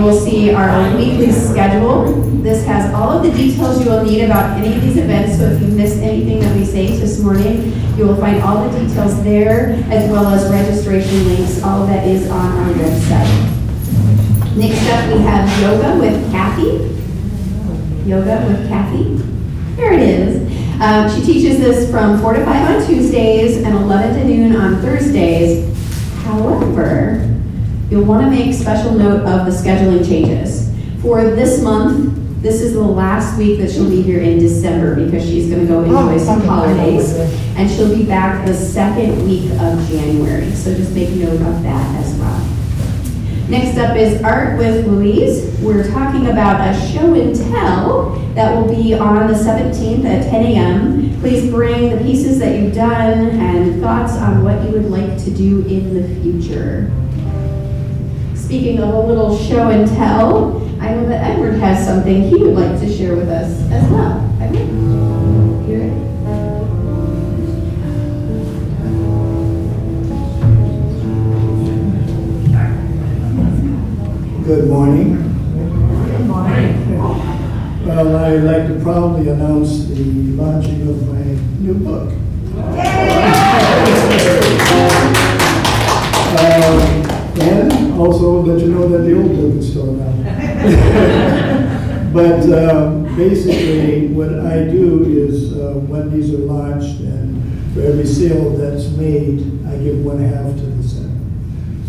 will see our weekly schedule. This has all of the details you will need about any of these events, so if you missed anything that we say this morning, you will find all the details there, as well as registration links. All of that is on our website. Next up, we have Yoga with Kathy. Yoga with Kathy. There it is. She teaches this from 4 to 5 on Tuesdays and 11 to noon on Thursdays. However, you'll want to make special note of the scheduling changes. For this month, this is the last week that she'll be here in December because she's going to go enjoy some holidays. And she'll be back the second week of January. So just make note of that as well. Next up is Art with Louise. We're talking about a show and tell that will be on the 17th at 10 a.m. Please bring the pieces that you've done and thoughts on what you would like to do in the future. Speaking of a little show and tell, I know that Edward has something he would like to share with us as well. Edward? You ready? Good morning. Good morning. Well, I'd like to proudly announce the launching of my new book. And also let you know that the old book is still around. But basically, what I do is when these are launched, and for every sale that's made, I give 1/2 to the center.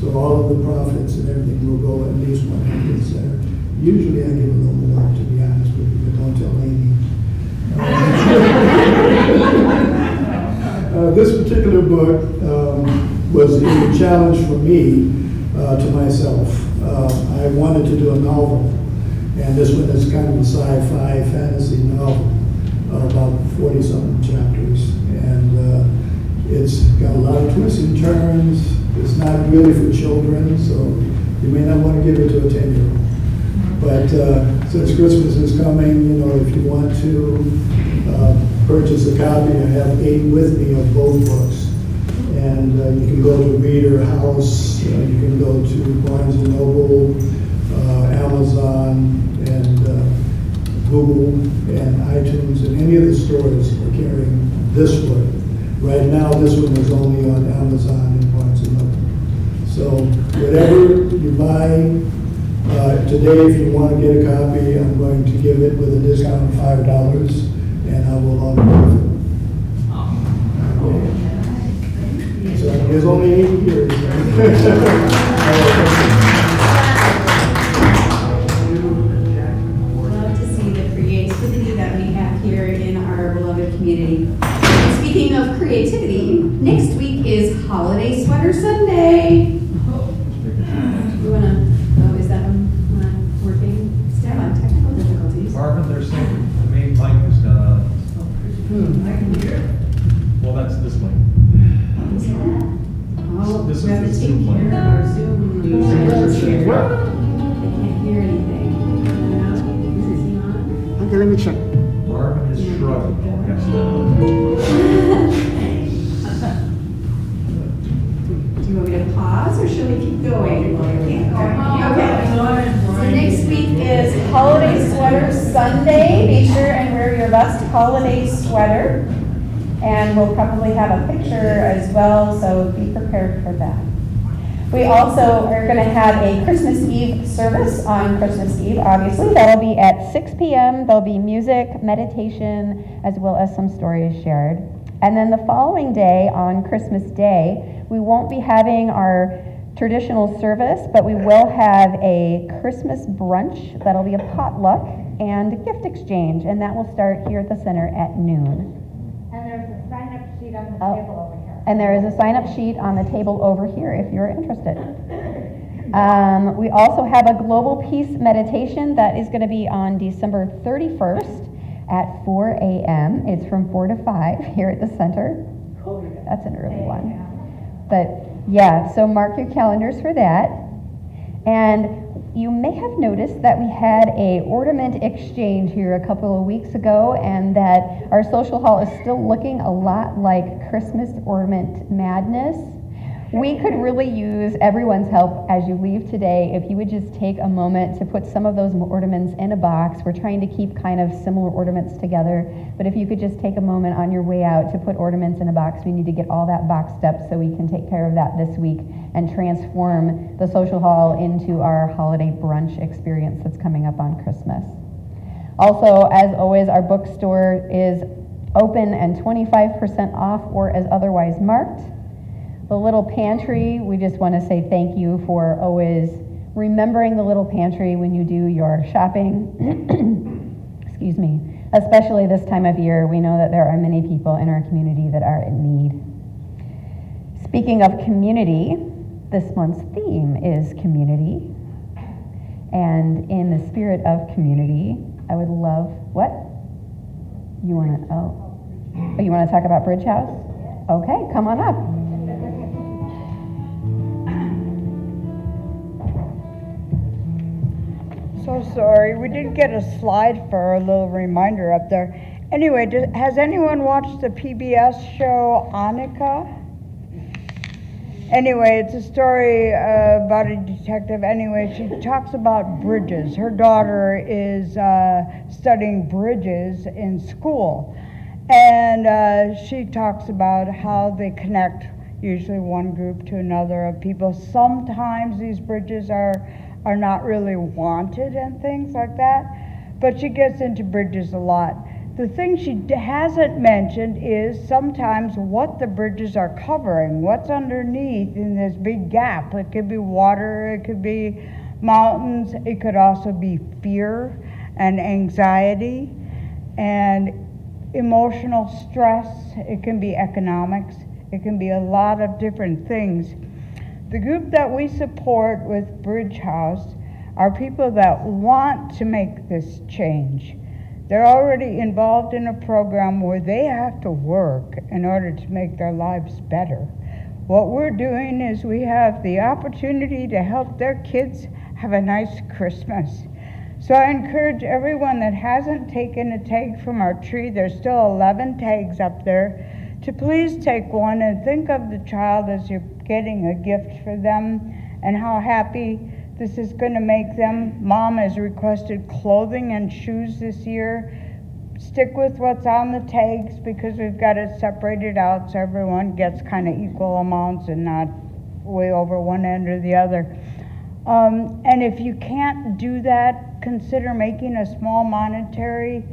So all of the profits and everything will go at least 1/2 to the center. Usually I give a little more, to be honest with you, but don't tell Amy. This particular book was a challenge for me to myself. I wanted to do a novel, and this one is kind of a sci-fi fantasy novel, about 40-something chapters, and it's got a lot of twists and turns. It's not really for children, so you may not want to give it to a 10-year-old. But since Christmas is coming, you know, if you want to purchase a copy, I have 8 with me of both books. And you can go to Reader House, you can go to Barnes & Noble, Amazon, and Google, and iTunes, and any of the stores are carrying this book. Right now, this one is only on Amazon and Barnes & Noble. So whatever you buy today, if you want to get a copy, I'm going to give it with a discount of $5, and I will autograph it. So there's only 8 years. Love to see the creativity that we have here in our beloved community. Speaking of creativity, next week is Holiday Sweater Sunday. You wanna? Oh, is that one not working? Still on technical difficulties. Marvin, they're saying the main mic is gonna. I can hear. Well, that's this mic. Oh, This we have is to the take Zoom care mic. of our Zoom. They can't hear anything. No? Is he on? Okay, let me check. Marvin is shrugging. Yes. Do you want me to pause or should we keep going? Okay. So next week is Holiday Sweater Sunday. Be sure and wear your best holiday sweater. And we'll probably have a picture as well, so be prepared for that. We also are going to have a Christmas Eve service on Christmas Eve, obviously. That'll be at 6 p.m. There'll be music, meditation, as well as some stories shared. And then the following day, on Christmas Day, we won't be having our traditional service, but we will have a Christmas brunch. That'll be a potluck and a gift exchange, and that will start here at the center at noon. And there's a sign-up sheet on the table over here. And there is a sign-up sheet on the table over here if you're interested. We also have a Global Peace meditation that is going to be on December 31st at 4 a.m. It's from 4 to 5 here at the center. That's an early one. But yeah, so mark your calendars for that. And you may have noticed that we had a ornament exchange here a couple of weeks ago, and that our social hall is still looking a lot like Christmas ornament madness. We could really use everyone's help as you leave today. If you would just take a moment to put some of those ornaments in a box. We're trying to keep kind of similar ornaments together, but if you could just take a moment on your way out to put ornaments in a box, we need to get all that boxed up so we can take care of that this week and transform the social hall into our holiday brunch experience that's coming up on Christmas. Also, as always, our bookstore is open and 25% off or as otherwise marked. The little pantry, we just want to say thank you for always remembering the little pantry when you do your shopping. Excuse me. Especially this time of year, we know that there are many people in our community that are in need. Speaking of community, this month's theme is community. And in the spirit of community, I would love, what? You want to talk about Bridge House? Okay, come on up. So sorry, we didn't get a slide for our little reminder up there. Anyway, has anyone watched the PBS show Annika? Anyway, it's a story about a detective. Anyway, she talks about bridges. Her daughter is studying bridges in school. And she talks about how they connect usually one group to another of people. Sometimes these bridges are not really wanted and things like that, but she gets into bridges a lot. The thing she hasn't mentioned is sometimes what the bridges are covering, what's underneath in this big gap. It could be water, it could be mountains, it could also be fear and anxiety and emotional stress, it can be economics, it can be a lot of different things. The group that we support with Bridge House are people that want to make this change. They're already involved in a program where they have to work in order to make their lives better. What we're doing is we have the opportunity to help their kids have a nice Christmas. So I encourage everyone that hasn't taken a tag from our tree, there's still 11 tags up there, to please take one and think of the child as you're getting a gift for them and how happy this is going to make them. Mom has requested clothing and shoes this year. Stick with what's on the tags because we've got it separated out so everyone gets kind of equal amounts and not way over one end or the other. And if you can't do that, consider making a small monetary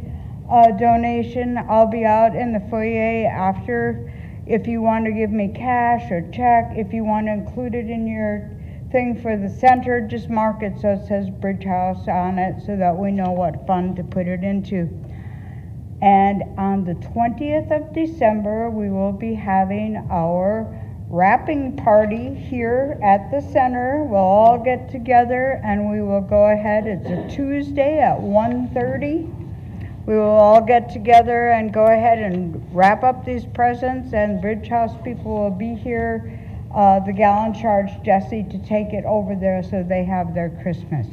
donation. I'll be out in the foyer after. If you want to give me cash or check, if you want to include it in your thing for the center, just mark it so it says Bridge House on it so that we know what fund to put it into. And on the 20th of December, we will be having our wrapping party here at the center. We'll all get together and we will go ahead. It's a Tuesday at 1:30. We will all get together and go ahead and wrap up these presents, and Bridge House people will be here. The gal in charge, Jessie, to take it over there so they have their Christmas.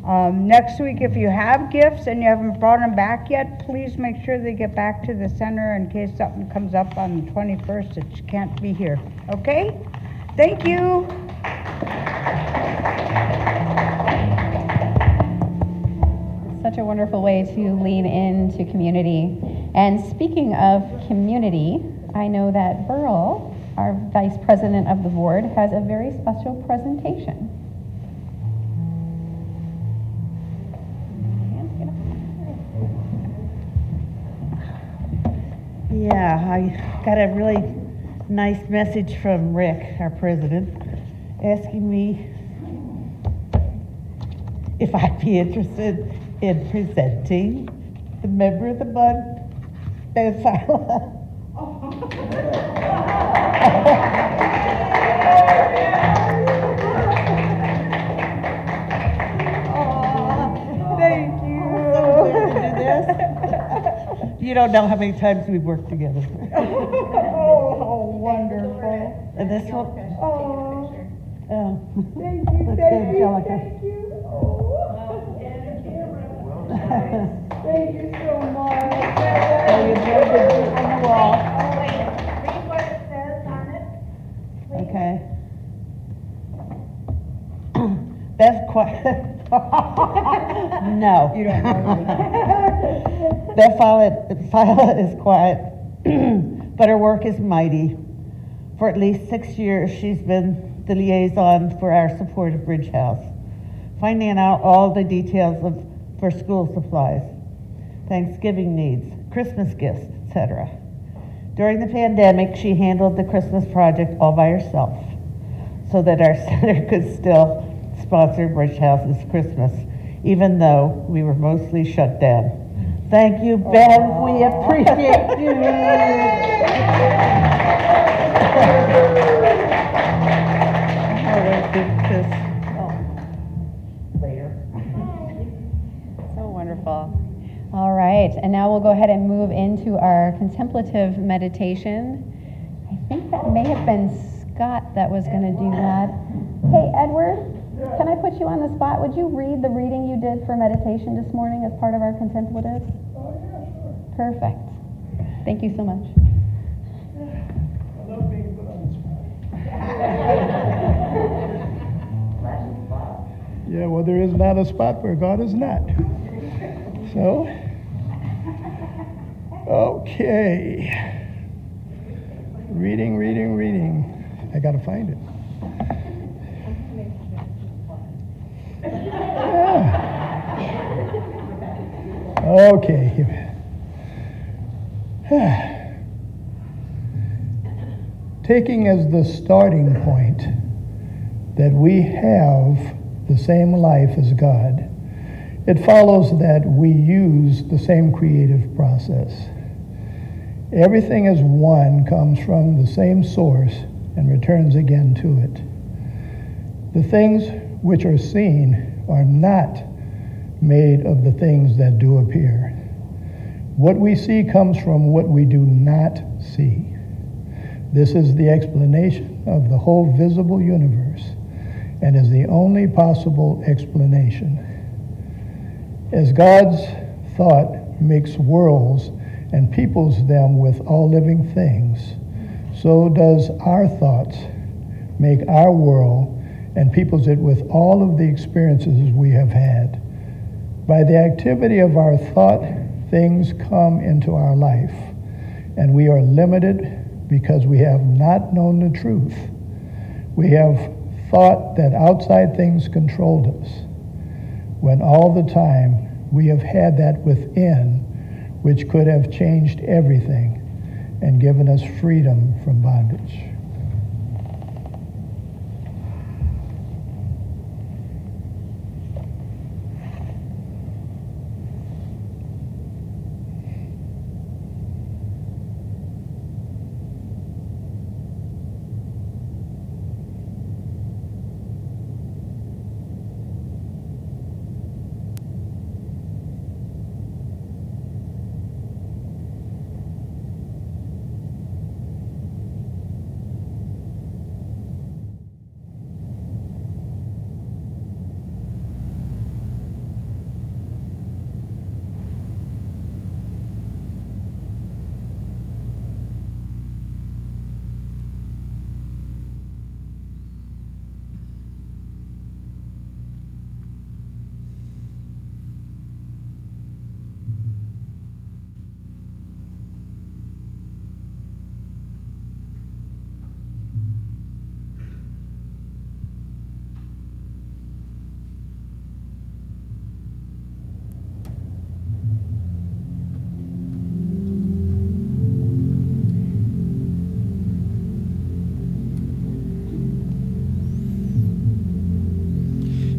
Next week, if you have gifts and you haven't brought them back yet, please make sure they get back to the center in case something comes up on the 21st that you can't be here. Okay? Thank you. Such a wonderful way to lean into community. And speaking of community, I know that Burl, our vice president of the board, has a very special presentation. Yeah, I got a really nice message from Rick, our president, asking me if I'd be interested in presenting the member of the month, Bezalel. Thank you. So glad to do this. You don't know how many times we've worked together. Oh, how wonderful. And this one, Oh, thank thank you, Let's thank go, you, Angelica. thank you. Thank you so much. Oh, you put it on the wall. Read what it says on it. Okay. Beth quiet. No. You don't know. Beth Fila is quiet, but her work is mighty. For at least 6 years, she's been the liaison for our support of Bridge House, finding out all the details for school supplies, Thanksgiving needs, Christmas gifts, etc. During the pandemic, she handled the Christmas project all by herself so that our center could still sponsor Bridge House's Christmas, even though we were mostly shut down. Thank you, Bev. We appreciate you. Later. So wonderful. All right, and now we'll go ahead and move into our contemplative meditation. I think that may have been Scott that was going to do that. Hey, Edward, can I put you on the spot? Would you read the reading you did for meditation this morning as part of our contemplative? Oh, yeah, sure. Perfect. Thank you so much. I love being put on the spot. Yeah, well, there is not a spot where God is not. So, okay. Reading. I gotta find it. Yeah. Okay. Taking as the starting point that we have the same life as God, it follows that we use the same creative process. Everything as one comes from the same source and returns again to it. The things which are seen are not made of the things that do appear. What we see comes from what we do not see. This is the explanation of the whole visible universe and is the only possible explanation. As God's thought makes worlds and peoples them with all living things, so does our thoughts make our world and peoples it with all of the experiences we have had. By the activity of our thought, things come into our life, and we are limited because we have not known the truth. We have thought that outside things controlled us, when all the time we have had that within, which could have changed everything and given us freedom from bondage.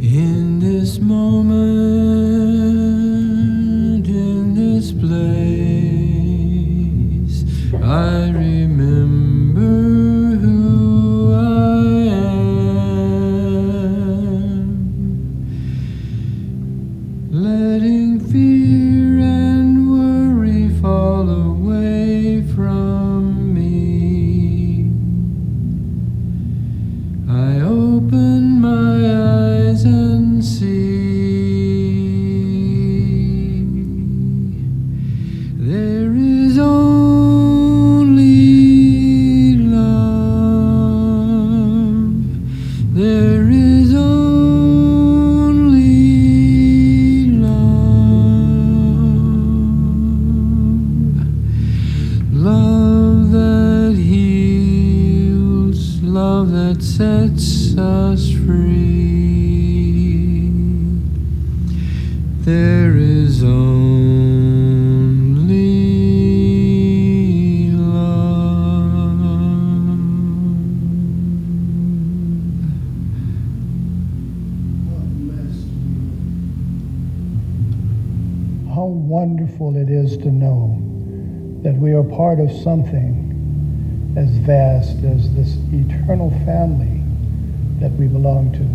In this moment, in this place, I remember who I am, letting fear and worry fall away from me. I open my eyes and see there is only love. How wonderful it is to know that we are part of something as vast as this eternal family that we belong to.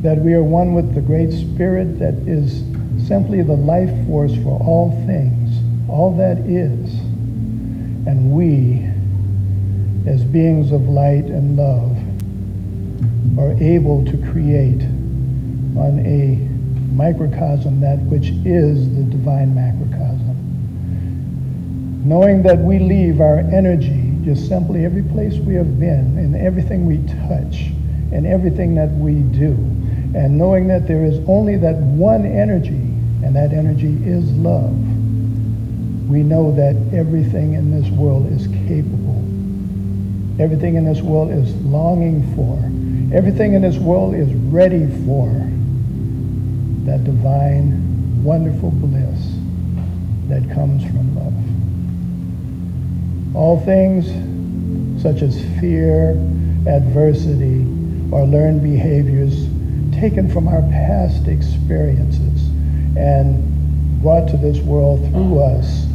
That we are one with the Great Spirit that is simply the life force for all things, all that is. And we, as beings of light and love, are able to create on a microcosm that which is the divine macrocosm. Knowing that we leave our energy just simply every place we have been, in everything we touch, and everything that we do, and knowing that there is only that one energy, and that energy is love, we know that everything in this world is capable. Everything in this world is longing for. Everything in this world is ready for that divine, wonderful bliss that comes from love. All things such as fear, adversity, or learned behaviors taken from our past experiences and brought to this world through us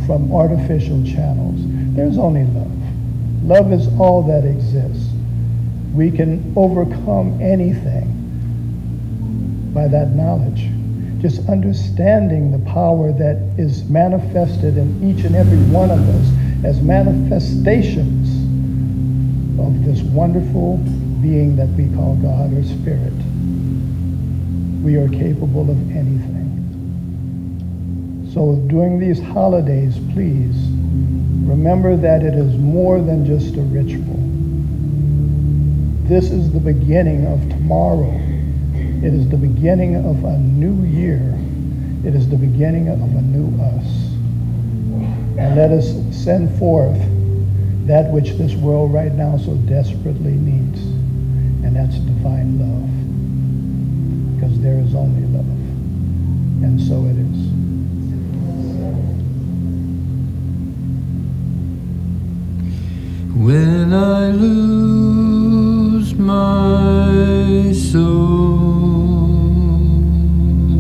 from artificial channels. There's only love. Love is all that exists. We can overcome anything by that knowledge. Just understanding the power that is manifested in each and every one of us as manifestations of this wonderful being that we call God or Spirit. We are capable of anything. So during these holidays, please remember that it is more than just a ritual. This is the beginning of tomorrow. It is the beginning of a new year. It is the beginning of a new us. And let us send forth that which this world right now so desperately needs. And that's divine love. Because there is only love. And so it is. When I lose my soul,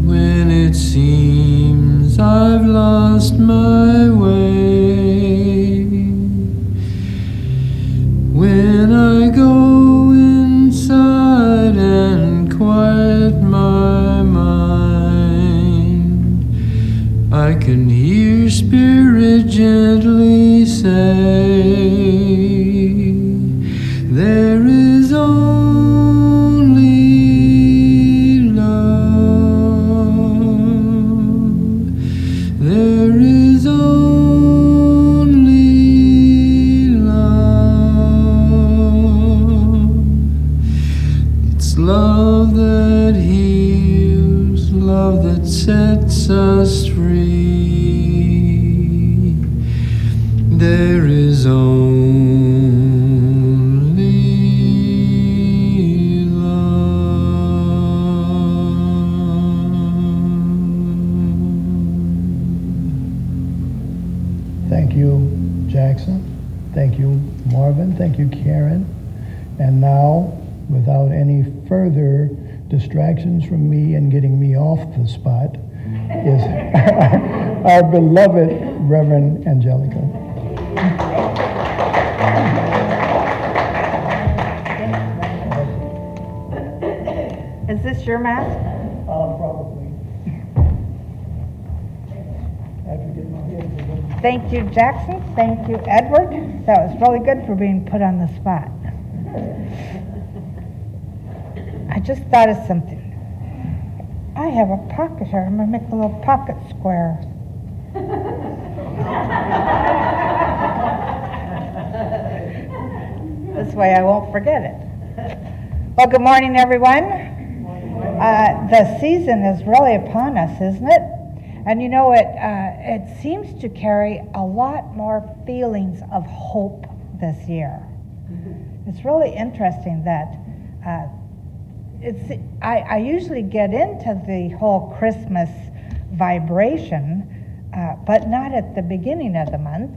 when it seems I've lost my way, when I go inside and quiet my mind, I can hear Spirit gently say, there is only love. There is only love. It's love that heals, love that sets us free. There is only Thank you, Jackson. Thank you, Marvin. Thank you, Karen. And now, without any further distractions from me and getting me off the spot, is our beloved Reverend Angelica. Is this your mask? Probably. After getting my head. Thank you, Jackson. Thank you, Edward. That was really good for being put on the spot. I just thought of something. I have a pocket here. I'm going to make a little pocket square. This way I won't forget it. Well, good morning, everyone. The season is really upon us, isn't it? And you know, it seems to carry a lot more feelings of hope this year. It's really interesting that I usually get into the whole Christmas vibration, but not at the beginning of the month,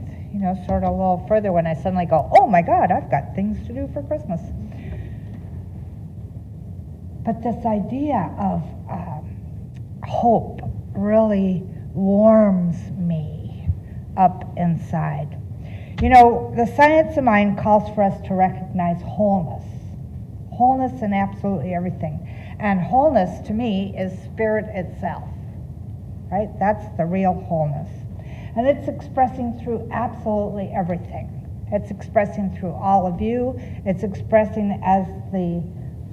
sort of a little further when I suddenly go, oh my God, I've got things to do for Christmas. But this idea of hope really warms me up inside. The science of mind calls for us to recognize wholeness in absolutely everything. And wholeness to me is spirit itself, right? That's the real wholeness. And it's expressing through absolutely everything. It's expressing through all of you. It's expressing as the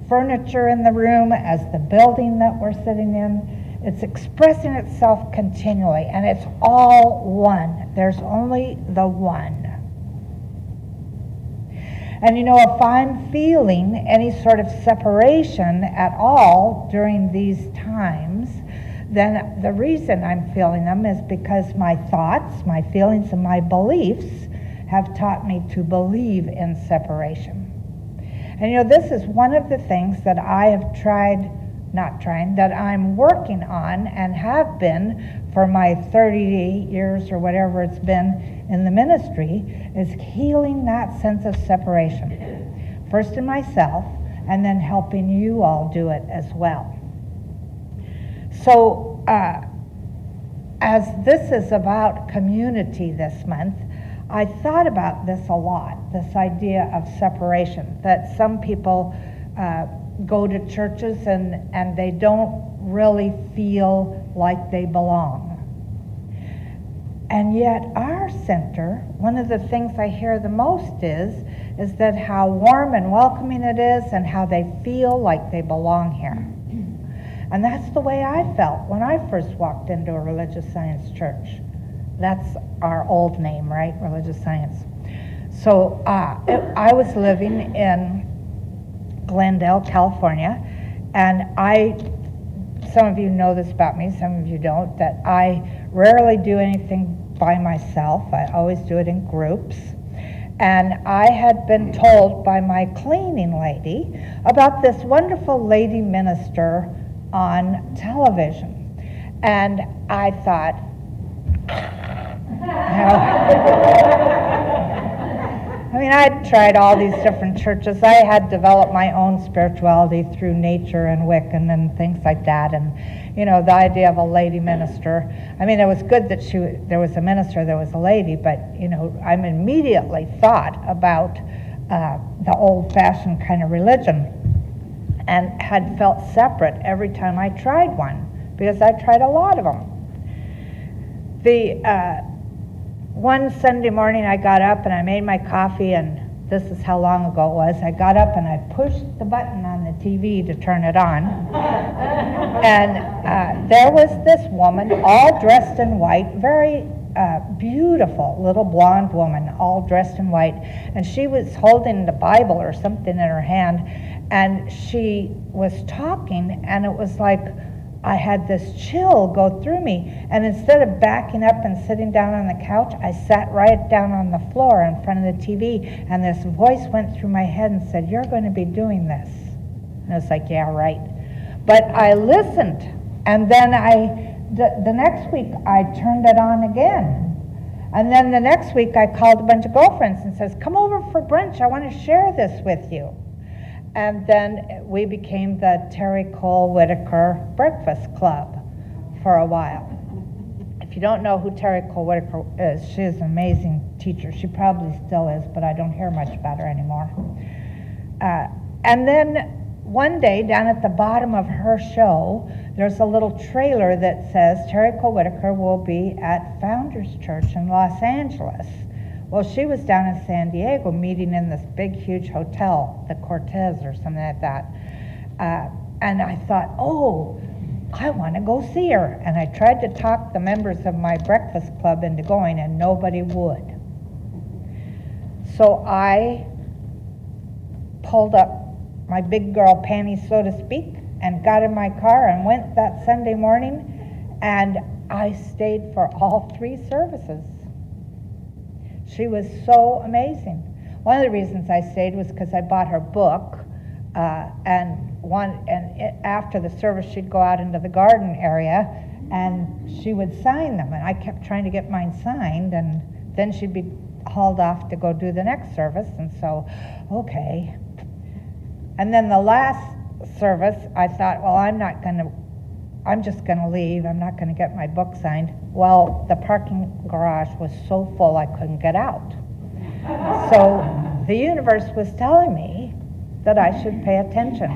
furniture in the room, as the building that we're sitting in. It's expressing itself continually, and it's all one. There's only the one. And if I'm feeling any sort of separation at all during these times, then the reason I'm feeling them is because my thoughts, my feelings, and my beliefs have taught me to believe in separation. And this is one of the things that I have that I'm working on and have been for my 38 years or whatever it's been in the ministry, is healing that sense of separation. First in myself, and then helping you all do it as well. So, as this is about community this month, I thought about this a lot, this idea of separation, that some people go to churches and they don't really feel like they belong. And yet our center, one of the things I hear the most is that how warm and welcoming it is and how they feel like they belong here. And that's the way I felt when I first walked into a religious science church. That's our old name, right? Religious science. So I was living in Glendale, California, and some of you know this about me, some of you don't, that I rarely do anything by myself. I always do it in groups. And I had been told by my cleaning lady about this wonderful lady minister on television. And I thought, I'd tried all these different churches. I had developed my own spirituality through nature and Wiccan and things like that. And, the idea of a lady minister. It was good that there was a minister, there was a lady, but, I immediately thought about the old-fashioned kind of religion and had felt separate every time I tried one, because I tried a lot of them. One Sunday morning I got up and I made my coffee, and this is how long ago it was. I got up and I pushed the button on the TV to turn it on. And there was this woman all dressed in white, very beautiful little blonde woman, all dressed in white. And she was holding the Bible or something in her hand, and she was talking, and it was like I had this chill go through me, and instead of backing up and sitting down on the couch, I sat right down on the floor in front of the TV, and this voice went through my head and said, "You're going to be doing this." And I was like, yeah, right. But I listened, and then the next week I turned it on again. And then the next week I called a bunch of girlfriends and says, "Come over for brunch, I want to share this with you." And then we became the Terry Cole Whitaker Breakfast Club for a while. If you don't know who Terry Cole Whitaker is, she is an amazing teacher. She probably still is, but I don't hear much about her anymore. And then one day, down at the bottom of her show, there's a little trailer that says Terry Cole Whitaker will be at Founders Church in Los Angeles. Well, she was down in San Diego meeting in this big, huge hotel, the Cortez or something like that. And I thought, oh, I want to go see her. And I tried to talk the members of my breakfast club into going, and nobody would. So I pulled up my big girl panties, so to speak, and got in my car and went that Sunday morning, and I stayed for all 3 services. She was so amazing. One of the reasons I stayed was because I bought her book, After the service, she'd go out into the garden area, and she would sign them. And I kept trying to get mine signed, and then she'd be hauled off to go do the next service. And so, okay. And then the last service, I thought, well, I'm just going to leave. I'm not going to get my book signed. Well, the parking garage was so full I couldn't get out. So the universe was telling me that I should pay attention.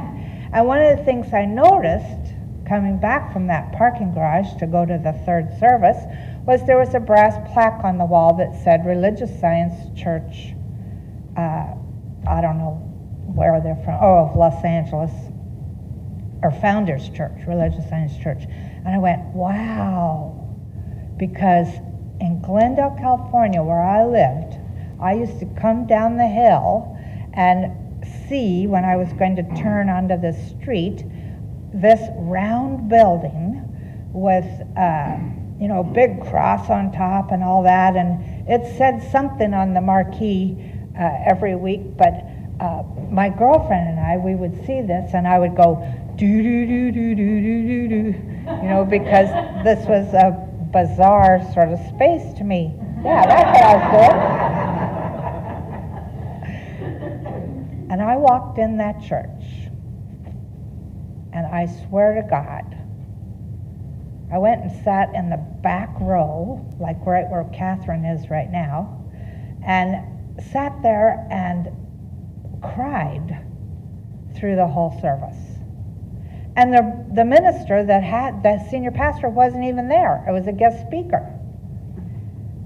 And one of the things I noticed coming back from that parking garage to go to the third service was there was a brass plaque on the wall that said Religious Science Church, I don't know where they're from, of Los Angeles, or Founders Church, Religious Science Church. And I went, wow, because in Glendale, California, where I lived, I used to come down the hill and see, when I was going to turn onto the street, this round building with a big cross on top and all that, and it said something on the marquee every week, but my girlfriend and I, we would see this, and I would go, do-do-do-do-do-do-do-do, because this was a bizarre sort of space to me. Yeah, that's what I was doing. And I walked in that church, and I swear to God, I went and sat in the back row, like right where Catherine is right now, and sat there and cried through the whole service. And the minister that had, the senior pastor wasn't even there. It was a guest speaker.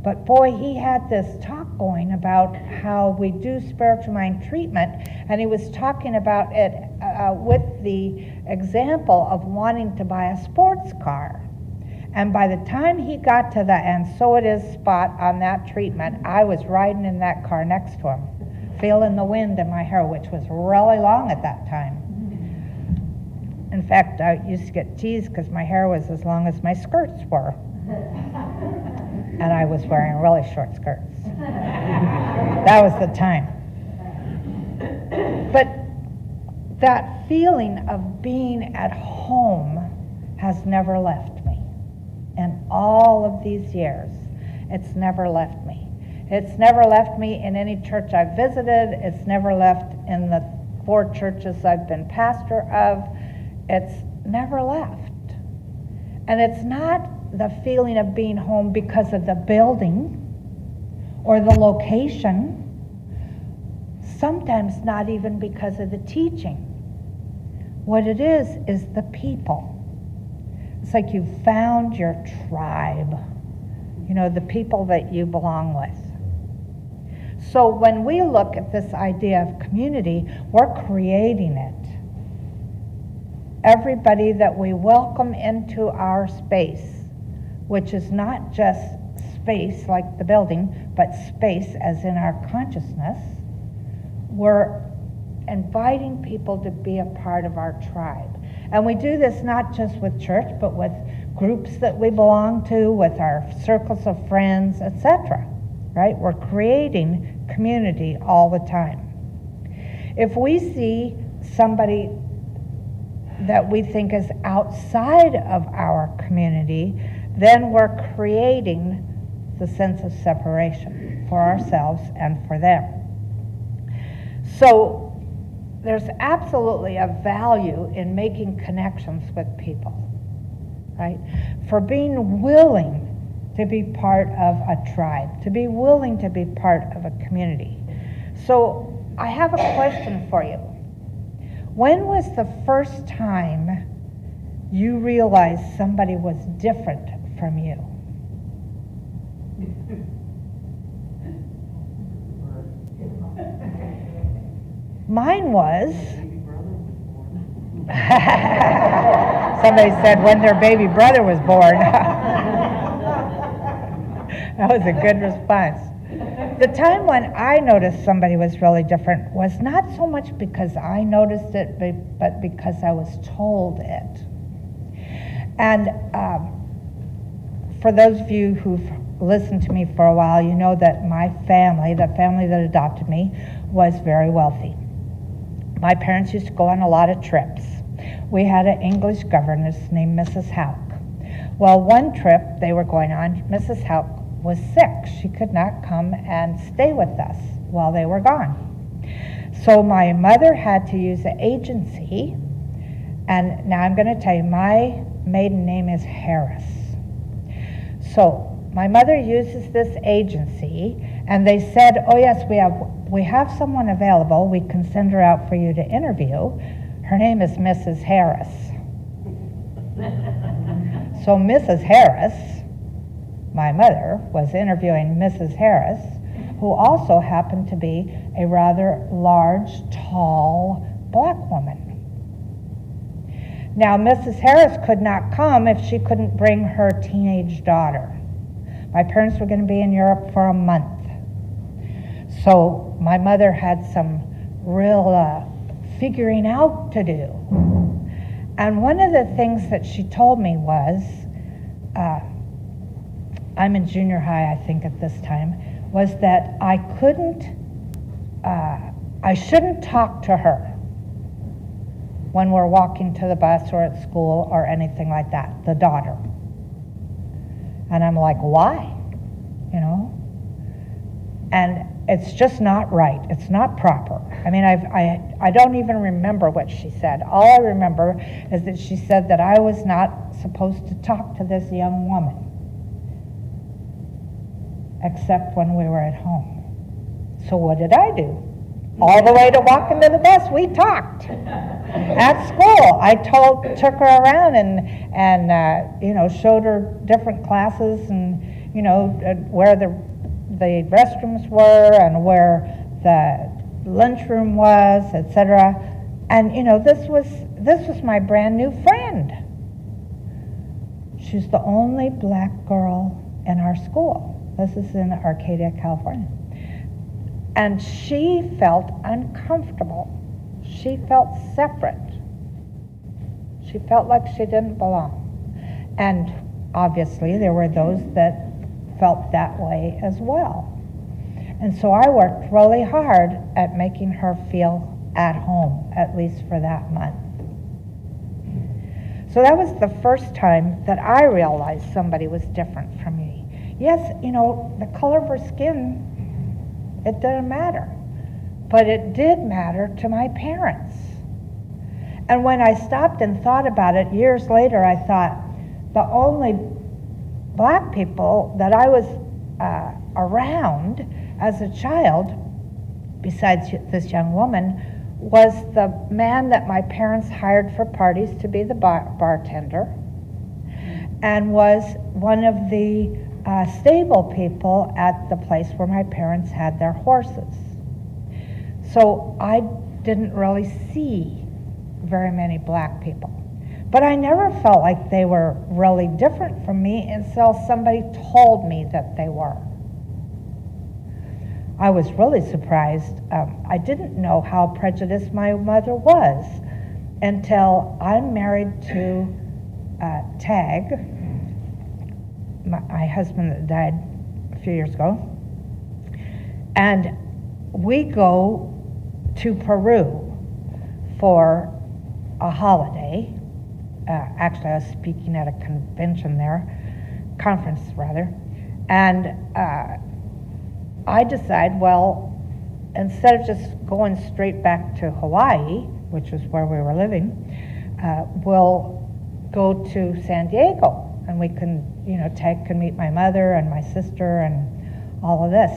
But boy, he had this talk going about how we do spiritual mind treatment, and he was talking about it with the example of wanting to buy a sports car. And by the time he got to the "and so it is" spot on that treatment, I was riding in that car next to him, feeling the wind in my hair, which was really long at that time. In fact, I used to get teased because my hair was as long as my skirts were. And I was wearing really short skirts. That was the time. But that feeling of being at home has never left me. In all of these years, it's never left me. It's never left me in any church I've visited. It's never left in the 4 churches I've been pastor of. It's never left. And it's not the feeling of being home because of the building or the location, sometimes not even because of the teaching. What it is the people. It's like you've found your tribe, the people that you belong with. So when we look at this idea of community, we're creating it. Everybody that we welcome into our space, which is not just space like the building, but space as in our consciousness, we're inviting people to be a part of our tribe. And we do this not just with church, but with groups that we belong to, with our circles of friends, etc. Right? We're creating community all the time. If we see somebody that we think is outside of our community, then we're creating the sense of separation for ourselves and for them. So there's absolutely a value in making connections with people, right? For being willing to be part of a tribe, to be willing to be part of a community. So I have a question for you. When was the first time you realized somebody was different from you? Mine was, somebody said when their baby brother was born. That was a good response. The time when I noticed somebody was really different was not so much because I noticed it, but because I was told it. And for those of you who've listened to me for a while, you know that my family, the family that adopted me, was very wealthy. my parents used to go on a lot of trips. We had an English governess named Mrs. Houck. Well, one trip they were going on, Mrs. Houck was sick. She could not come and stay with us while they were gone. So my mother had to use an agency, and now I'm going to tell you, my maiden name is Harris. So my mother uses this agency, and they said, oh yes, we have someone available. We can send her out for you to interview. Her name is Mrs. Harris. So Mrs. Harris, my mother, was interviewing Mrs. Harris, who also happened to be a rather large, tall, black woman. Now, Mrs. Harris could not come if she couldn't bring her teenage daughter. My parents were going to be in Europe for a month. So my mother had some real figuring out to do. And one of the things that she told me was, I'm in junior high, I think, at this time, was that I shouldn't talk to her when we're walking to the bus or at school or anything like that, the daughter. And I'm like, why? You know? And it's just not right. It's not proper. I mean, I don't even remember what she said. All I remember is that she said that I was not supposed to talk to this young woman, except when we were at home. So what did I do? All the way to walking to the bus, we talked. At school, I took her around and showed her different classes and, where the restrooms were and where the lunchroom was, etc. And, this was my brand new friend. She's the only black girl in our school. This is in Arcadia, California. And she felt uncomfortable. She felt separate. She felt like she didn't belong. And obviously there were those that felt that way as well. And so I worked really hard at making her feel at home, at least for that month. So that was the first time that I realized somebody was different from me. Yes, the color of her skin, it didn't matter. But it did matter to my parents. And when I stopped and thought about it years later, I thought the only black people that I was around as a child, besides this young woman, was the man that my parents hired for parties to be the bartender, and was one of the stable people at the place where my parents had their horses. So I didn't really see very many black people. But I never felt like they were really different from me until somebody told me that they were. I was really surprised. I didn't know how prejudiced my mother was until I'm married to Tag, my husband that died a few years ago. And we go to Peru for a holiday. Actually, I was speaking at a conference rather, and I decide, well, instead of just going straight back to Hawaii, which was where we were living, we'll go to San Diego, and we can, Ted can meet my mother and my sister and all of this.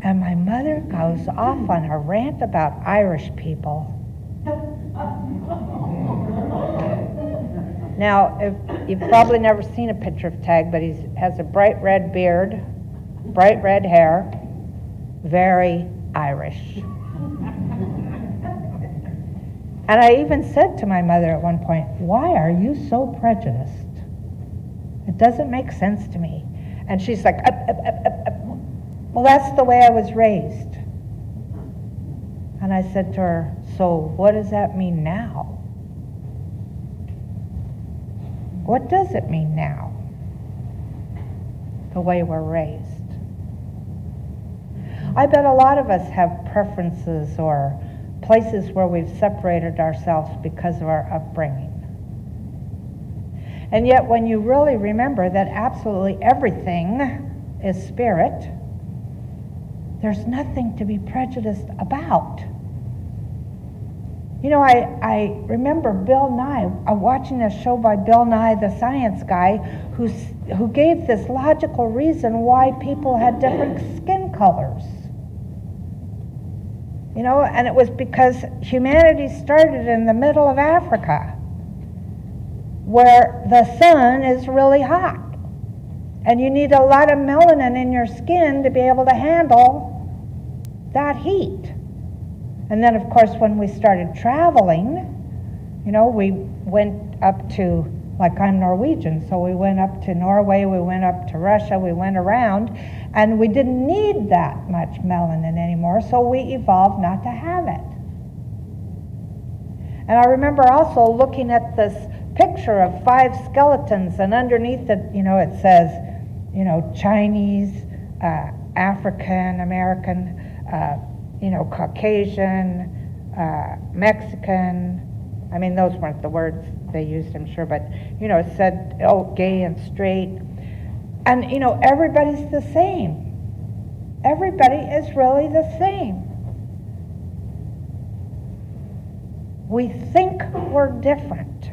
And my mother goes off on a rant about Irish people. Now, you've probably never seen a picture of Tag, but he has a bright red beard, bright red hair, very Irish. And I even said to my mother at one point, why are you so prejudiced? It doesn't make sense to me. And she's like, well, that's the way I was raised. And I said to her, so what does that mean now? What does it mean now? The way we're raised. I bet a lot of us have preferences or places where we've separated ourselves because of our upbringing. And yet when you really remember that absolutely everything is spirit, there's nothing to be prejudiced about. You know, I remember Bill Nye, watching a show by Bill Nye, the science guy, who gave this logical reason why people had different skin colors. You know, and it was because humanity started in the middle of Africa, where the sun is really hot. And you need a lot of melanin in your skin to be able to handle that heat. And then, of course, when we started traveling, you know, we went up to, like I'm Norwegian, so we went up to Norway, we went up to Russia, we went around, and we didn't need that much melanin anymore, so we evolved not to have it. And I remember also looking at this picture of 5 skeletons, and underneath it, you know, it says, you know, Chinese, African American, you know, Caucasian, Mexican. I mean, those weren't the words they used, I'm sure, but, you know, it said, oh, gay and straight. And, you know, everybody's the same. Everybody is really the same. We think we're different.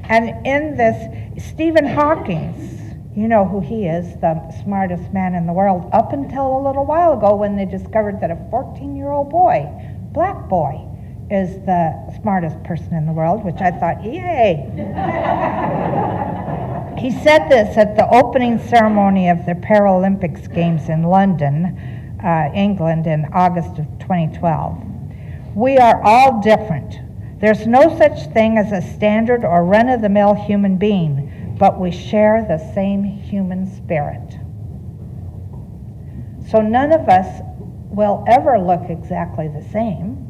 And in this, Stephen Hawking, you know who he is, the smartest man in the world, up until a little while ago when they discovered that a 14-year-old boy, black boy, is the smartest person in the world, which I thought, yay. He said this at the opening ceremony of the Paralympics Games in London, England, in August of 2012. We are all different. There's no such thing as a standard or run-of-the-mill human being, but we share the same human spirit. So none of us will ever look exactly the same.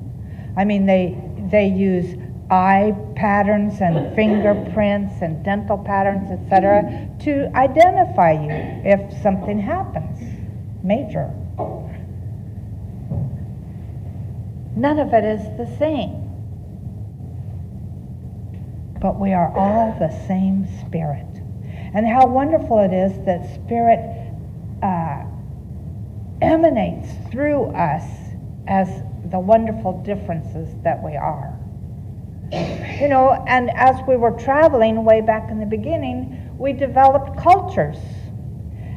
I mean, they use eye patterns and fingerprints and dental patterns, etc., to identify you if something happens major. None of it is the same. But we are all the same spirit. And how wonderful it is that spirit emanates through us as the wonderful differences that we are. You know, and as we were traveling way back in the beginning, we developed cultures.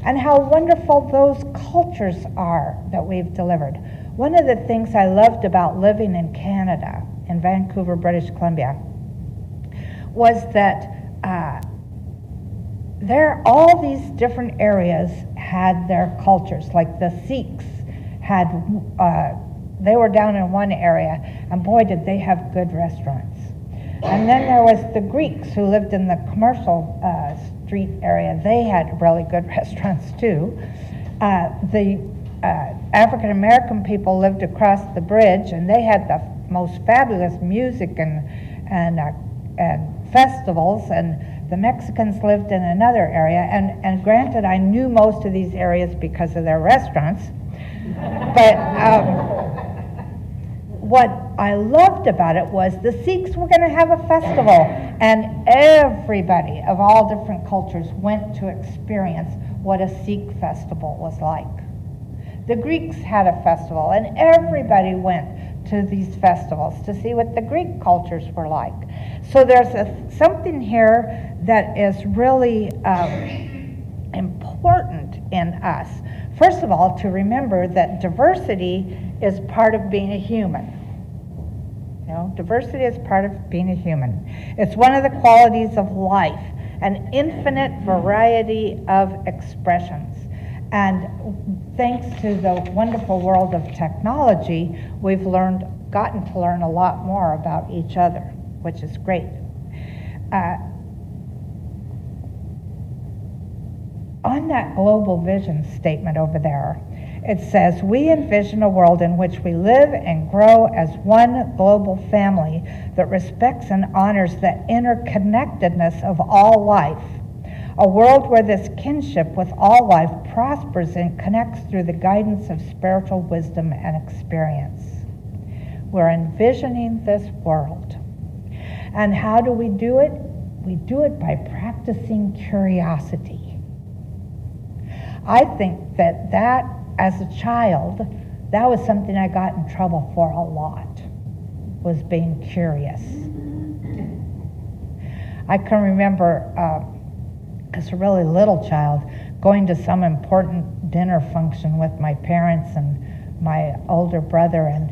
And how wonderful those cultures are that we've delivered. One of the things I loved about living in Canada, in Vancouver, British Columbia, was that all these different areas had their cultures. Like the Sikhs had, they were down in one area, and boy, did they have good restaurants. And then there was the Greeks who lived in the commercial street area. They had really good restaurants too. The African American people lived across the bridge, and they had the most fabulous music and festivals, and the Mexicans lived in another area, and granted, I knew most of these areas because of their restaurants, but what I loved about it was the Sikhs were going to have a festival, and everybody of all different cultures went to experience what a Sikh festival was like. The Greeks had a festival, and everybody went to these festivals to see what the Greek cultures were like. So there's something here that is really important in us. First of all, to remember that diversity is part of being a human. You know, diversity is part of being a human. It's one of the qualities of life, an infinite variety of expressions. And thanks to the wonderful world of technology, we've gotten to learn a lot more about each other, which is great. On that global vision statement over there, it says, we envision a world in which we live and grow as one global family that respects and honors the interconnectedness of all life. A world where this kinship with all life prospers and connects through the guidance of spiritual wisdom and experience. We're envisioning this world. And how do we do it? We do it by practicing curiosity. I think that as a child, that was something I got in trouble for a lot, was being curious. I can remember, as a really little child, going to some important dinner function with my parents and my older brother, and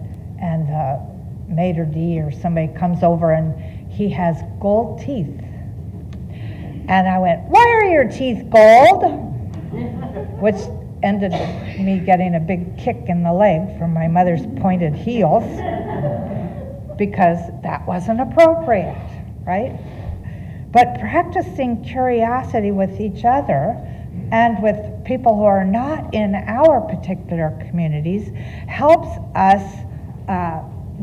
maitre d' or somebody comes over and he has gold teeth. And I went, "Why are your teeth gold?" Which ended me getting a big kick in the leg from my mother's pointed heels, because that wasn't appropriate, right? But practicing curiosity with each other and with people who are not in our particular communities helps us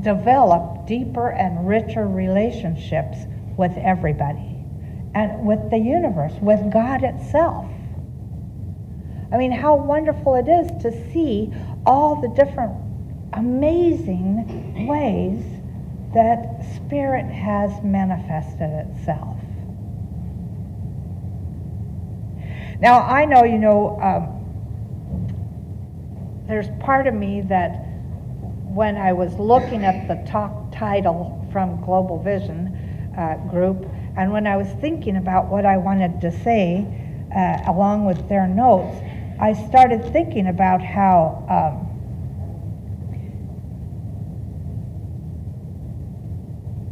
develop deeper and richer relationships with everybody and with the universe, with God itself. I mean, how wonderful it is to see all the different amazing ways that Spirit has manifested itself. Now, I know, there's part of me that when I was looking at the talk title from Global Vision group, and when I was thinking about what I wanted to say along with their notes, I started thinking about how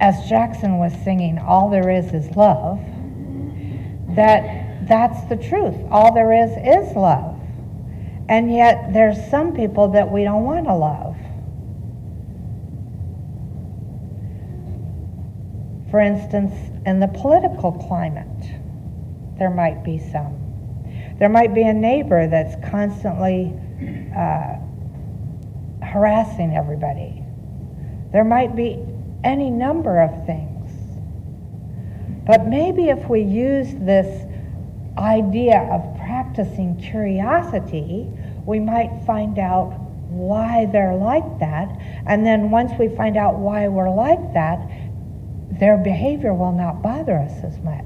as Jackson was singing, "All there is love," that's the truth. All there is love. And yet there's some people that we don't want to love. For instance, in the political climate, there might be some. There might be a neighbor that's constantly harassing everybody. There might be any number of things. But maybe if we use this idea of practicing curiosity, we might find out why they're like that. And then once we find out why we're like that, their behavior will not bother us as much.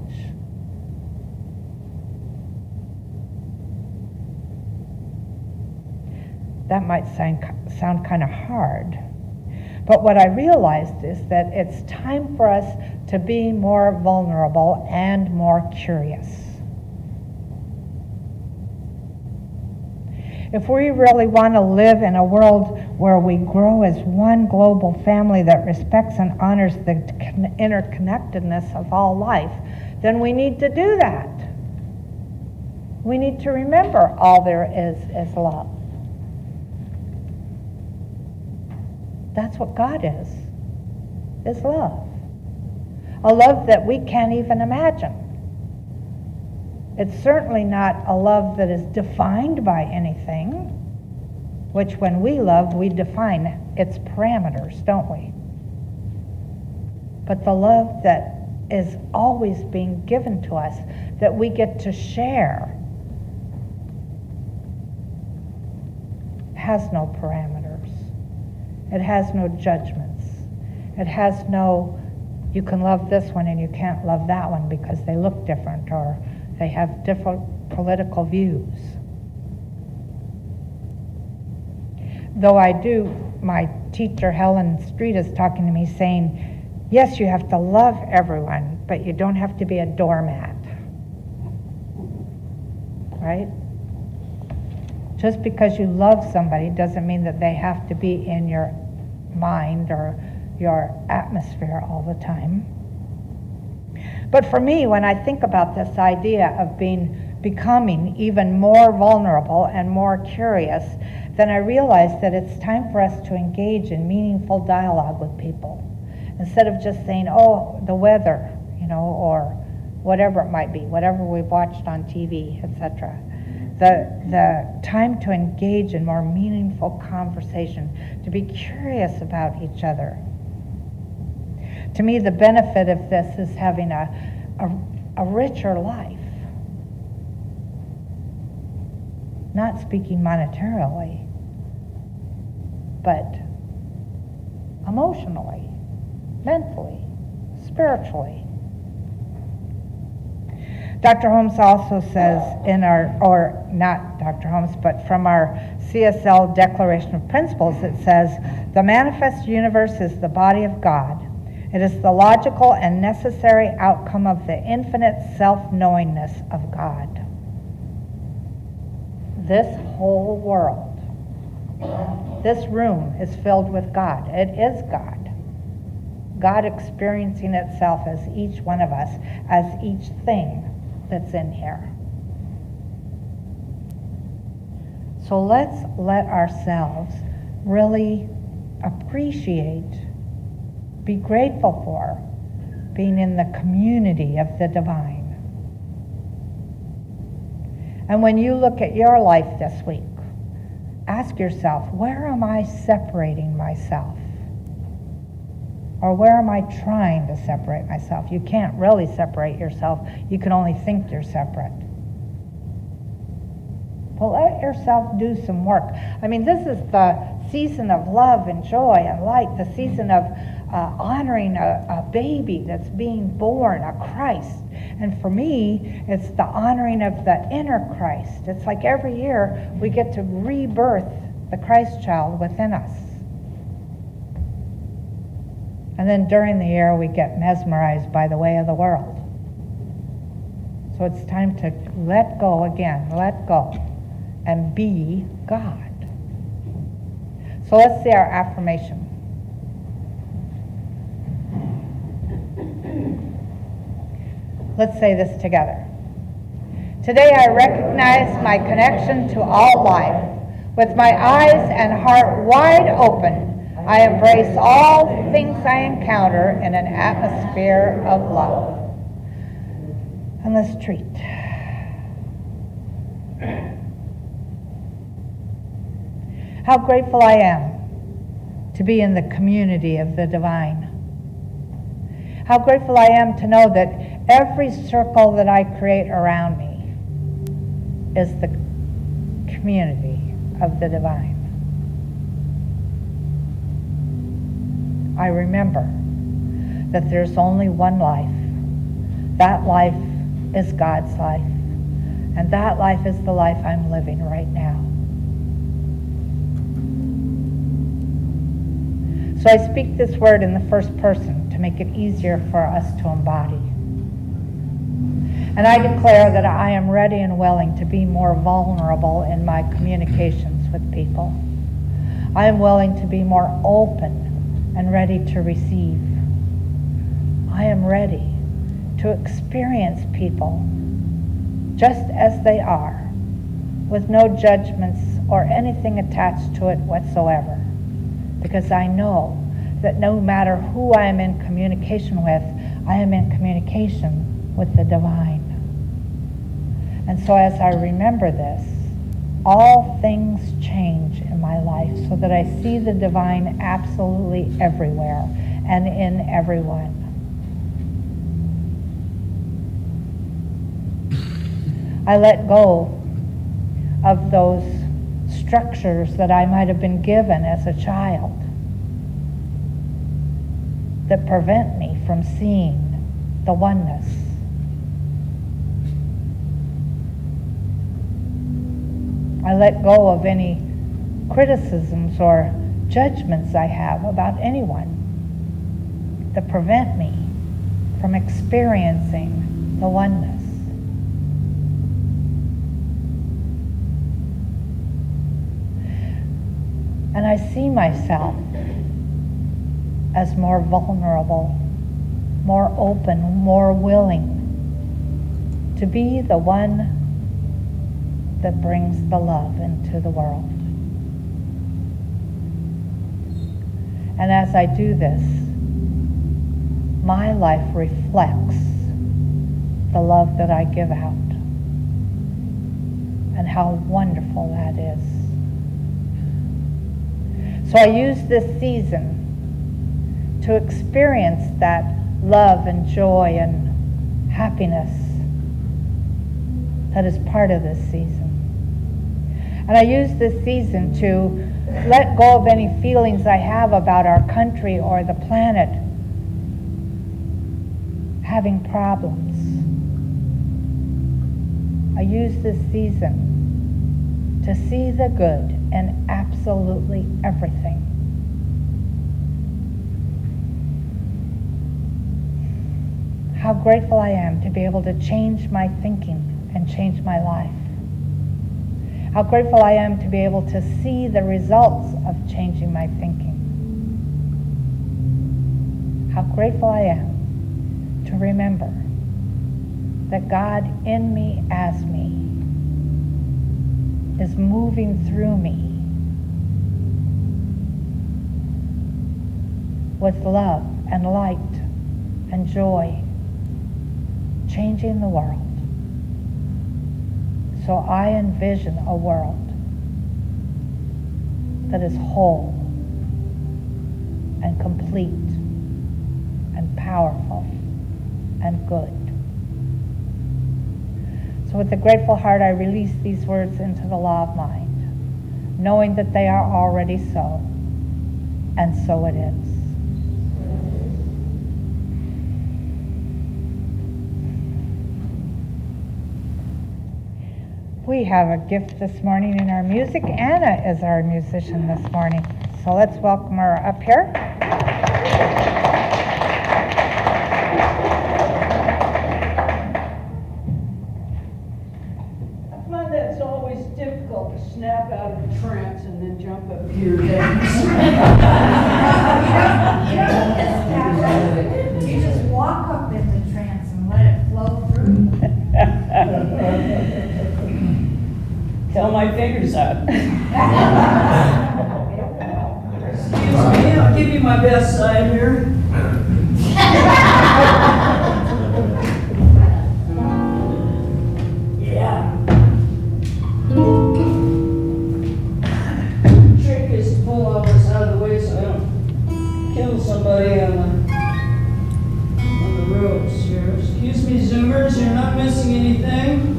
That might sound kind of hard. But what I realized is that it's time for us to be more vulnerable and more curious. If we really want to live in a world where we grow as one global family that respects and honors the interconnectedness of all life, then we need to do that. We need to remember all there is love. That's what God is love. A love that we can't even imagine. It's certainly not a love that is defined by anything, which when we love, we define its parameters, don't we? But the love that is always being given to us, that we get to share, has no parameters. It has no judgments. It has no, you can love this one and you can't love that one because they look different or they have different political views. Though my teacher Helen Street is talking to me saying, yes, you have to love everyone, but you don't have to be a doormat. Right? Just because you love somebody doesn't mean that they have to be in your mind or your atmosphere all the time. But for me, when I think about this idea of becoming even more vulnerable and more curious, then I realize that it's time for us to engage in meaningful dialogue with people. Instead of just saying, oh, the weather, or whatever it might be, whatever we watched on TV, etc. The time to engage in more meaningful conversation, to be curious about each other. To me, the benefit of this is having a richer life. Not speaking monetarily, but emotionally, mentally, spiritually. Dr. Holmes also says in our, or not Dr. Holmes, but from our CSL Declaration of Principles, it says, the manifest universe is the body of God. It is the logical and necessary outcome of the infinite self-knowingness of God. This whole world, this room is filled with God. It is God. God experiencing itself as each one of us, as each thing that's in here. So let's let ourselves really appreciate, be grateful for being in the community of the divine. And when you look at your life this week, ask yourself, where am I separating myself? Or where am I trying to separate myself? You can't really separate yourself. You can only think you're separate. Well, let yourself do some work. I mean, this is the season of love and joy and light, the season of honoring a baby that's being born, a Christ. And for me, it's the honoring of the inner Christ. It's like every year we get to rebirth the Christ child within us. And then during the year, we get mesmerized by the way of the world. So it's time to let go again, let go, and be God. So let's see our affirmation. Let's say this together. Today I recognize my connection to all life. With my eyes and heart wide open, I embrace all things I encounter in an atmosphere of love. And let's treat. How grateful I am to be in the community of the divine. How grateful I am to know that every circle that I create around me is the community of the divine. I remember that there's only one life. That life is God's life. And that life is the life I'm living right now. So I speak this word in the first person to make it easier for us to embody. And I declare that I am ready and willing to be more vulnerable in my communications with people. I am willing to be more open and ready to receive. I am ready to experience people just as they are, with no judgments or anything attached to it whatsoever, because I know that no matter who I am in communication with, I am in communication with the divine. And so as I remember this, all things change in my life so that I see the divine absolutely everywhere and in everyone. I let go of those structures that I might have been given as a child that prevent me from seeing the oneness. I let go of any criticisms or judgments I have about anyone that prevent me from experiencing the oneness. And I see myself as more vulnerable, more open, more willing to be the one that brings the love into the world. And as I do this, my life reflects the love that I give out. And how wonderful that is. So I use this season to experience that love and joy and happiness that is part of this season. And I use this season to let go of any feelings I have about our country or the planet having problems. I use this season to see the good in absolutely everything. How grateful I am to be able to change my thinking and change my life. How grateful I am to be able to see the results of changing my thinking. How grateful I am to remember that God in me, as me, is moving through me with love and light and joy, changing the world. So I envision a world that is whole and complete and powerful and good. So with a grateful heart, I release these words into the law of mind, knowing that they are already so, and so it is. We have a gift this morning in our music. Anna is our musician this morning. So let's welcome her up here. I find that it's always difficult to snap out of a trance and then jump up here. You just walk up in the trance and let it flow through. Tell my fingers out. Excuse me, I'll give you my best side here. Yeah. Trick is to pull all this out of the way so I don't kill somebody on the ropes here. Excuse me, Zoomers, you're not missing anything.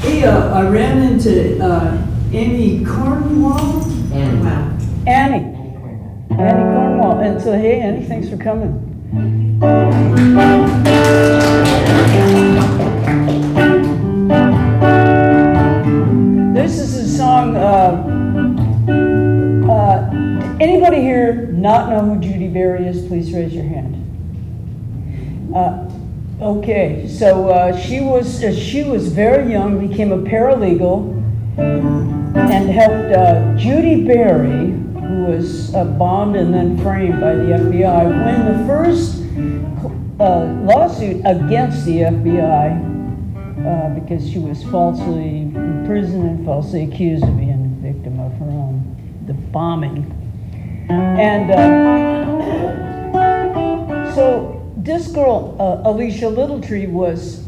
Hey, I ran into Annie Cornwall. Annie Cornwall. And so, hey, Annie, thanks for coming. This is a song, anybody here not know who Judy Barry is? Please raise your hand. Okay, so she was very young, became a paralegal, and helped Judy Barry, who was bombed and then framed by the FBI, win the first lawsuit against the FBI because she was falsely imprisoned and falsely accused of being a victim of her own, the bombing. And so this girl, Alicia Littletree, was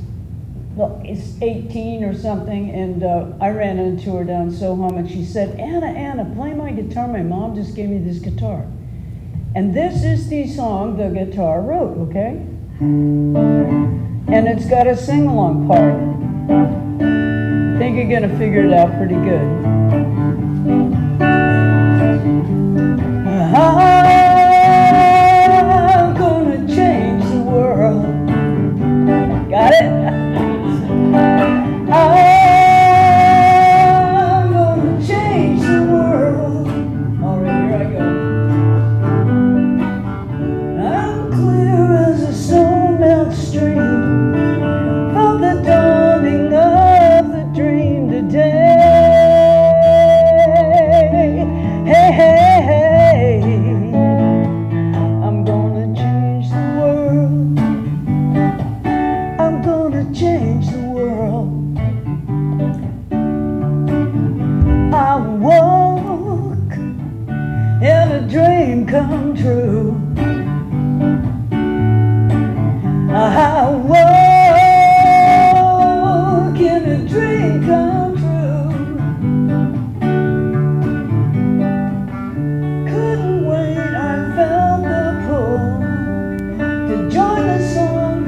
18 or something, and I ran into her down Soham, and she said, Anna, play my guitar. My mom just gave me this guitar. And this is the song the guitar wrote, okay? And it's got a sing-along part. I think you're gonna figure it out pretty good. I'm gonna change the world. Got it? I'm gonna change the world. All right, here I go. I'm clear as a snow-melt stream from the dawning of the dream today. Hey, hey, hey. I'm gonna change the world. I'm gonna change the world. I woke in a dream come true. I woke in a dream come true. Couldn't wait, I found the pull to join the song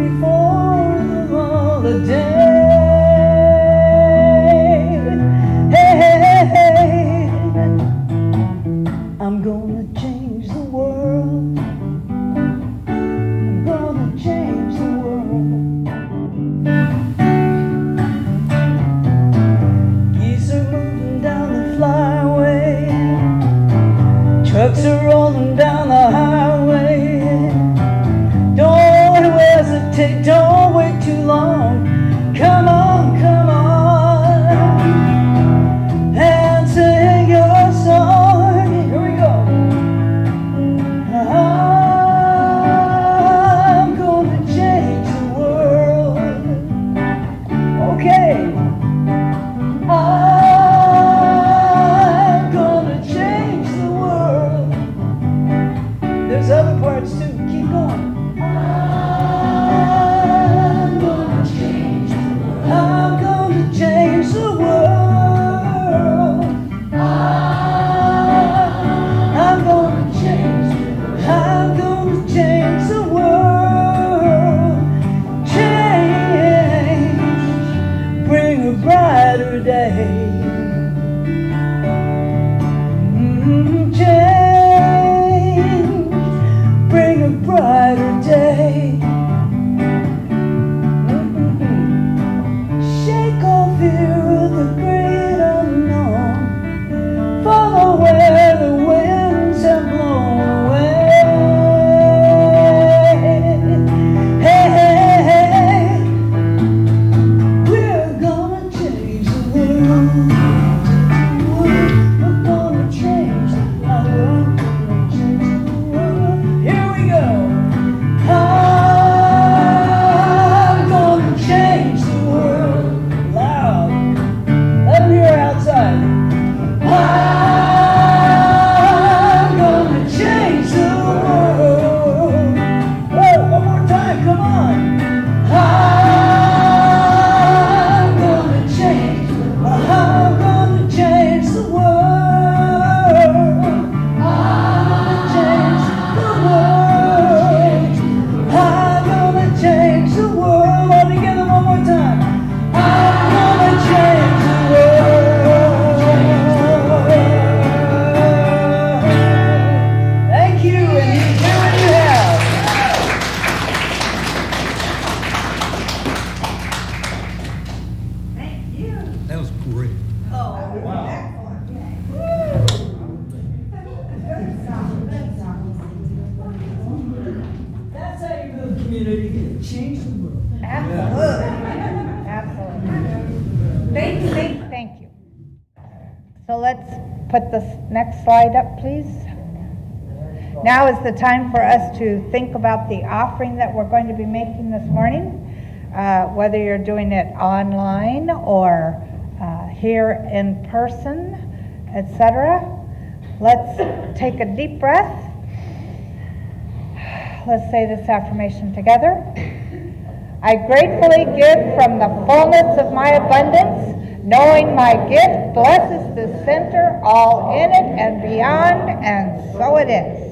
So let's put the next slide up, please. Now is the time for us to think about the offering that we're going to be making this morning, whether you're doing it online or here in person, etc. Let's take a deep breath. Let's say this affirmation together. I gratefully give from the fullness of my abundance, knowing my gift blesses the center, all in it and beyond, and so it is.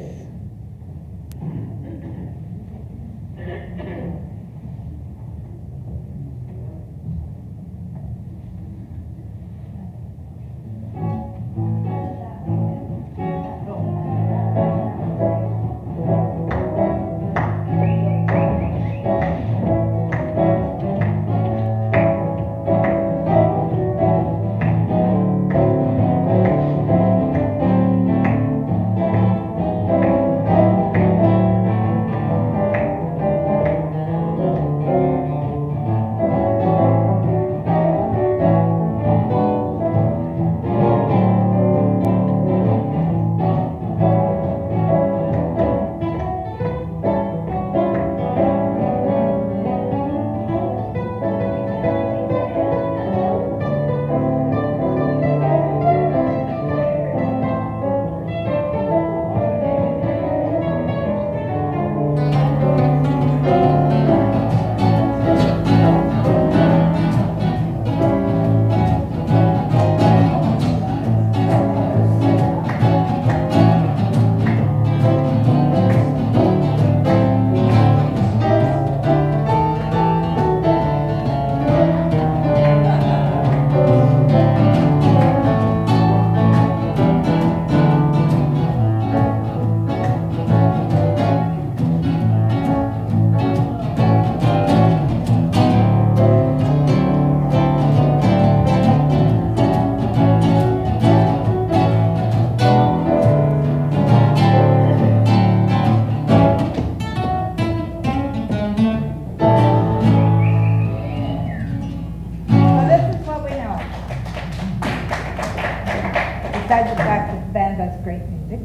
Besides the fact that the band does great music.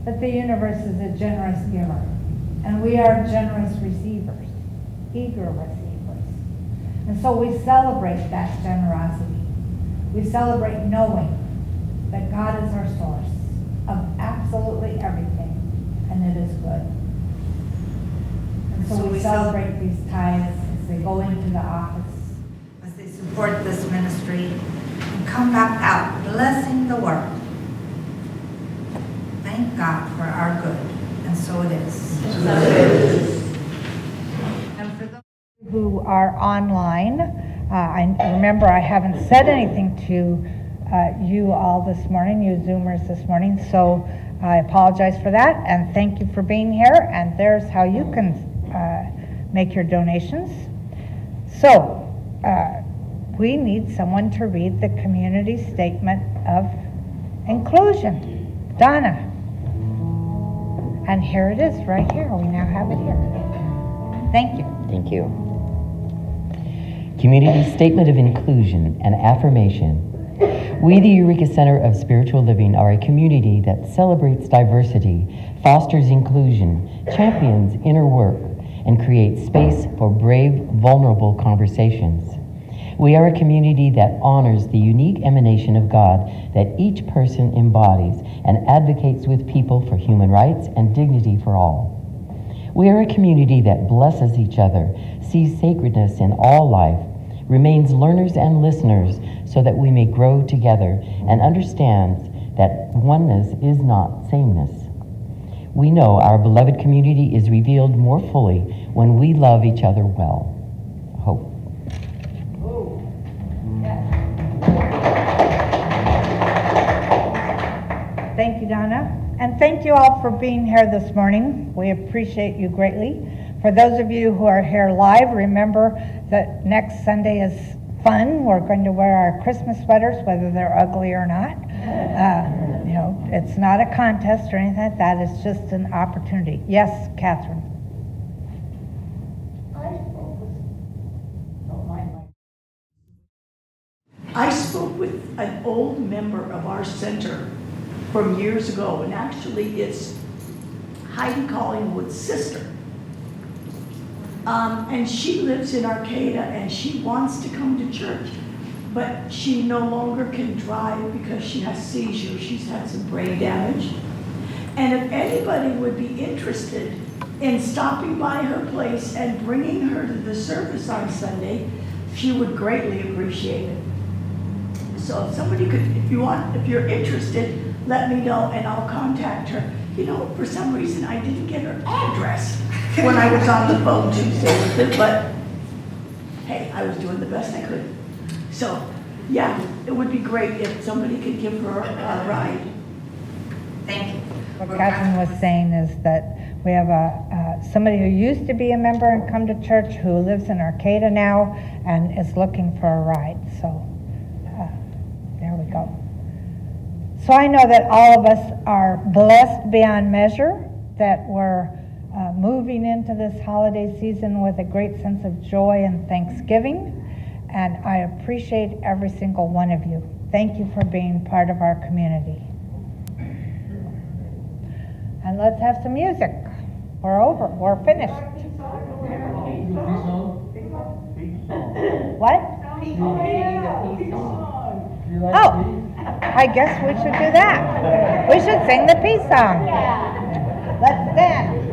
That the universe is a generous giver, and we are generous receivers, eager receivers. And so we celebrate that generosity. We celebrate knowing that God is our source of absolutely everything, and it is good. And so we celebrate these tithes as they go into the office, as they support this ministry, and come back out blessing the work. Thank God for our good, and so it is. And for those who are online, I remember I haven't said anything to you all this morning, you Zoomers this morning, so I apologize for that, and thank you for being here, and there's how you can make your donations. So, we need someone to read the community statement of inclusion. Donna. And here it is, right here. We now have it here. Thank you. Thank you. Community Statement of Inclusion and Affirmation. We, the Eureka Center of Spiritual Living, are a community that celebrates diversity, fosters inclusion, champions inner work, and creates space for brave, vulnerable conversations. We are a community that honors the unique emanation of God that each person embodies and advocates with people for human rights and dignity for all. We are a community that blesses each other, sees sacredness in all life, remains learners and listeners so that we may grow together, and understands that oneness is not sameness. We know our beloved community is revealed more fully when we love each other well. Hope. Thank you, Donna. And thank you all for being here this morning. We appreciate you greatly. For those of you who are here live, remember that next Sunday is fun. We're going to wear our Christmas sweaters, whether they're ugly or not. You know, it's not a contest or anything like that. It's just an opportunity. Yes, Catherine. I spoke with an old member of our center from years ago, and actually it's Heidi Collingwood's sister. And she lives in Arcata, and she wants to come to church, but she no longer can drive because she has seizures. She's had some brain damage. And if anybody would be interested in stopping by her place and bringing her to the service on Sunday, she would greatly appreciate it. So if somebody could, if you're interested, let me know and I'll contact her. You know, for some reason I didn't get her address when I was on the phone Tuesday with her, but hey, I was doing the best I could. So yeah, it would be great if somebody could give her a ride. Thank you. What Catherine was saying is that we have somebody who used to be a member and come to church who lives in Arcata now and is looking for a ride. So there we go. So I know that all of us are blessed beyond measure, that we're moving into this holiday season with a great sense of joy and thanksgiving. And I appreciate every single one of you. Thank you for being part of our community. And let's have some music. We're over. We're finished. What? Oh, I guess we should do that. We should sing the peace song. Let's dance.